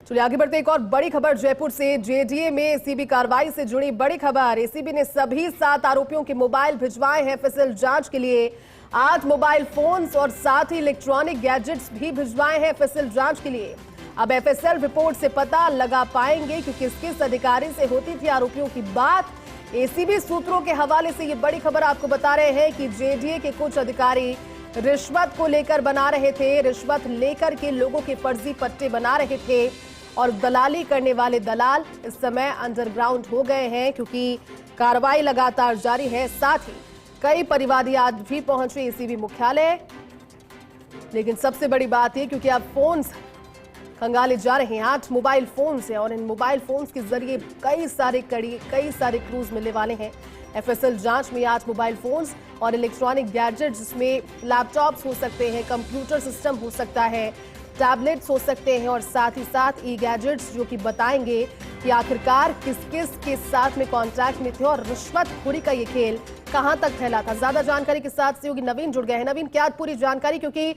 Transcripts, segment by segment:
चलिए आगे बढ़ते एक और बड़ी खबर जयपुर से। जेडीए में एसीबी कार्रवाई से जुड़ी बड़ी खबर। एसीबी ने सभी 7 आरोपियों के मोबाइल भिजवाए हैं एफएसएल जांच के लिए। 8 मोबाइल फोन्स और साथ ही इलेक्ट्रॉनिक गैजेट्स भी भिजवाए हैं एफएसएल जांच के लिए। अब एफएसएल रिपोर्ट से पता लगा पाएंगे कि किस अधिकारी से होती थी आरोपियों की बात। एसीबी सूत्रों के हवाले से ये बड़ी खबर आपको बता रहे हैं कि जेडीए के कुछ अधिकारी रिश्वत को लेकर बना रहे थे। रिश्वत लेकर के लोगों के फर्जी पट्टे बना रहे थे और दलाली करने वाले दलाल इस समय अंडरग्राउंड हो गए हैं, क्योंकि कार्रवाई लगातार जारी है। साथ ही कई परिवादी आज भी पहुंचे एसीबी मुख्यालय। लेकिन सबसे बड़ी बात यह, क्योंकि अब फोन्स खंगाले जा रहे हैं। 8 मोबाइल फोन्स हैं और इन मोबाइल फोन्स के जरिए कई सारे क्लूज मिलने वाले हैं। एफएसएल जांच में 8 मोबाइल फोन्स और इलेक्ट्रॉनिक गैजेट्स, जिसमें लैपटॉप्स हो सकते हैं, कंप्यूटर सिस्टम हो सकता है, टैबलेट्स हो सकते हैं और साथ ही साथ ई गैजेट्स, जो कि बताएंगे कि आखिरकार किस किस के साथ में कांटेक्ट में थे और रिश्वतखोरी का ये खेल कहां तक फैला था। ज्यादा जानकारी के साथ सहयोगी नवीन जुड़ गए हैं। नवीन, क्या पूरी जानकारी, क्योंकि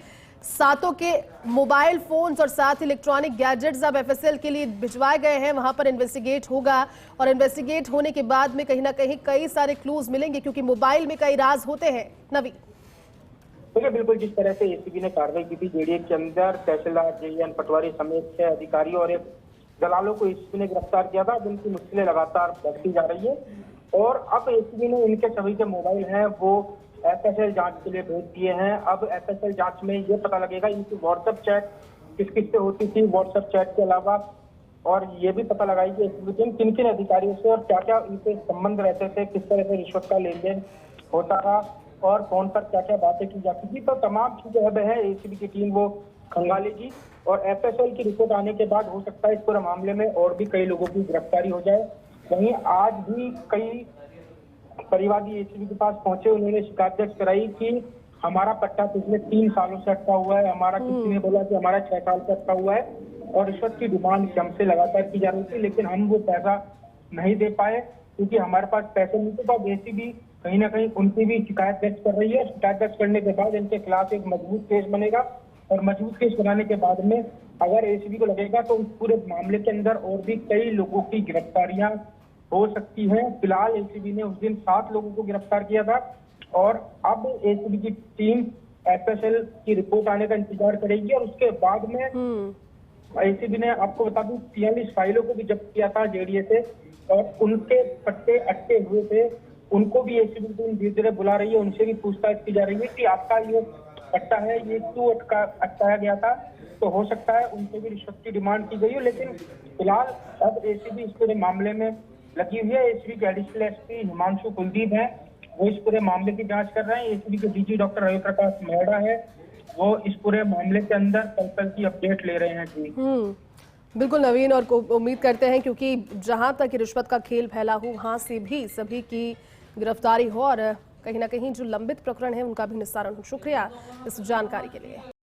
7 के मोबाइल फोन्स और साथ इलेक्ट्रॉनिक गैजेट्स अब एफएसएल के लिए भिजवाए गए हैं। वहां पर इन्वेस्टिगेट होगा और इन्वेस्टिगेट होने के बाद में कहीं ना कहीं कई सारे क्लूज मिलेंगे, क्योंकि मोबाइल में कई राज होते हैं। नवीन, देखिए, बिल्कुल जिस तरह से एसीबी ने कार्रवाई की थी जेडीए के अंदर तहसीलदार जेएन पटवारी समेत 6 अधिकारियों और एक दलालों को एसीबी ने गिरफ्तार किया था। जिनकी मुश्किलें लगातार बढ़ती जा रही है और अब एसीबी ने इनके सभी जो मोबाइल हैं वो एफएसएल जांच के लिए भेज दिए हैं। अब एफएसएल जांच में ये पता लगेगा इनकी व्हाट्सएप चैट किस किस से होती थी, व्हाट्सएप चैट के अलावा, और ये भी पता लगाएगी एसीबी टीम किन किन अधिकारियों से और क्या क्या इनके संबंध रहते थे, किस तरह से रिश्वत का लेन देन होता था और फोन पर क्या क्या बातें की जाती थी। तो तमाम चीजें अब है एसीबी की टीम वो खंगालेगी और एफएसएल की रिपोर्ट आने के बाद हो सकता है इस पूरे मामले में और भी कई लोगों की गिरफ्तारी हो जाए। वहीं आज भी कई परिवादी एसीबी के पास पहुंचे, उन्होंने शिकायत दर्ज कराई कि हमारा पट्टा पिछले 3 सालों से अटका हुआ है। हमारा किसी ने बोला कि हमारा 6 साल से अटका हुआ है और रिश्वत की डिमांड हमसे लगातार की जा रही थी, लेकिन हम वो पैसा नहीं दे पाए क्योंकि हमारे पास पैसे नहीं थे। तो अब एसीबी कहीं ना कहीं उनकी भी शिकायत दर्ज कर रही है। शिकायत दर्ज करने के बाद इनके खिलाफ एक मजबूत केस बनेगा और मजबूत केस बनाने के बाद में अगर एसीबी को लगेगा तो उस पूरे मामले के अंदर और भी कई लोगों की गिरफ्तारियां हो सकती हैं। फिलहाल एसीबी ने उस दिन 7 लोगों को गिरफ्तार किया था और अब एसीबी की टीम एफएसएल की रिपोर्ट आने का इंतजार करेगी और उसके बाद में एसीबी ने, आपको बता दूं, 43 फाइलों को भी जब्त किया था जेडीए से और उनके पट्टे अटके हुए थे। उनको भी एसीबी टीम धीरे धीरे बुला रही है, उनसे भी पूछताछ की जा रही है कि आपका ये पट्टा है ये क्यों अटकाया गया था। तो हो सकता है उनसे भी रिश्वत की डिमांड की गई हो, लेकिन फिलहाल अब एसीबी इस पूरे मामले में लगी हुई है। एसीबी के एडिशनल एसपी हिमांशु कुलदीप है, वो इस पूरे मामले की जांच कर रहे हैं। एसीबी के डीजी डॉक्टर रवि प्रकाश मेहरा है, वो इस पूरे मामले के अंदर पल की अपडेट ले रहे हैं। जी बिल्कुल नवीन, और उम्मीद करते हैं क्योंकि जहां तक रिश्वत का खेल फैला हो वहां से भी सभी की गिरफ्तारी हो और कहीं ना कहीं जो लंबित प्रकरण है उनका भी निस्तारण हो। शुक्रिया इस जानकारी के लिए।